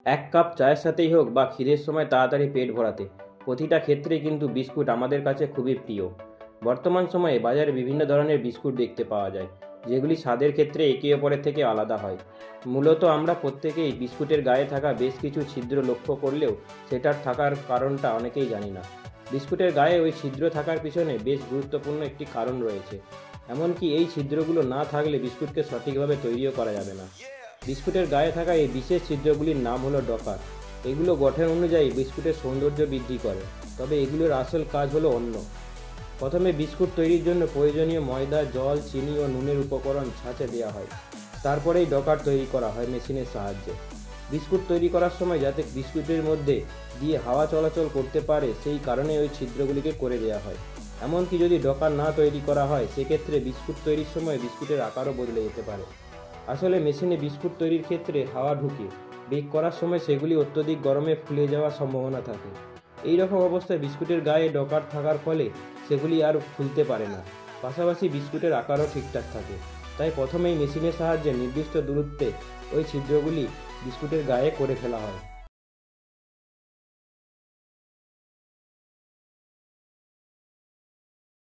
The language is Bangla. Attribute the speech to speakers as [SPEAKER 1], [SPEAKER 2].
[SPEAKER 1] এক কাপ চায়ের সাথেই হোক বা খিদের সময় তাড়াতাড়ি পেট ভরাতে, প্রতিটা ক্ষেত্রেই কিন্তু বিস্কুট আমাদের কাছে খুবই প্রিয়। বর্তমান সময়ে বাজারে বিভিন্ন ধরনের বিস্কুট দেখতে পাওয়া যায়, যেগুলি স্বাদের ক্ষেত্রে একে অপরের থেকে আলাদা হয়। মূলত আমরা প্রত্যেকেই বিস্কুটের গায়ে থাকা বেশ কিছু ছিদ্র লক্ষ্য করলেও সেটার থাকার কারণটা অনেকেই জানি না। বিস্কুটের গায়ে ওই ছিদ্র থাকার পিছনে বেশ গুরুত্বপূর্ণ একটি কারণ রয়েছে। এমনকি এই ছিদ্রগুলো না থাকলে বিস্কুটকে সঠিকভাবে তৈরিও করা যাবে না। বিস্কুটের গায়ে থাকা এই বিশেষ ছিদ্রগুলির নাম হলো ডকার। এগুলো গঠন অনুযায়ী বিস্কুটের সৌন্দর্য বৃদ্ধি করে, তবে এগুলোর আসল কাজ হলো অন্য। প্রথমে বিস্কুট তৈরির জন্য প্রয়োজনীয় ময়দা, জল, চিনি ও নুনের উপকরণ ছাঁচে দেওয়া হয়। তারপরেই ডকার তৈরি করা হয় মেশিনের সাহায্যে। বিস্কুট তৈরি করার সময় যাতে বিস্কুটের মধ্যে দিয়ে হাওয়া চলাচল করতে পারে সেই কারণে ওই ছিদ্রগুলিকে করে দেওয়া হয়। এমনকি যদি ডকার না তৈরি করা হয় সেক্ষেত্রে বিস্কুট তৈরির সময় বিস্কুটের আকারও বদলে যেতে পারে। আসলে মেশিনে বিস্কুট তৈরির ক্ষেত্রে হাওয়া ঢুকে বেক করার সময় সেগুলি অত্যধিক গরমে ফুলে যাওয়ার সম্ভাবনা থাকে। এই রকম অবস্থায় বিস্কুটের গায়ে ডকার থাকার ফলে সেগুলি আর ফুলতে পারে না। পাশাপাশি বিস্কুটের আকারও ঠিকঠাক থাকে। তাই প্রথমেই মেশিনের সাহায্যে নির্দিষ্ট দূরত্বে ওই ছিদ্রগুলি বিস্কুটের গায়ে করে ফেলা হয়।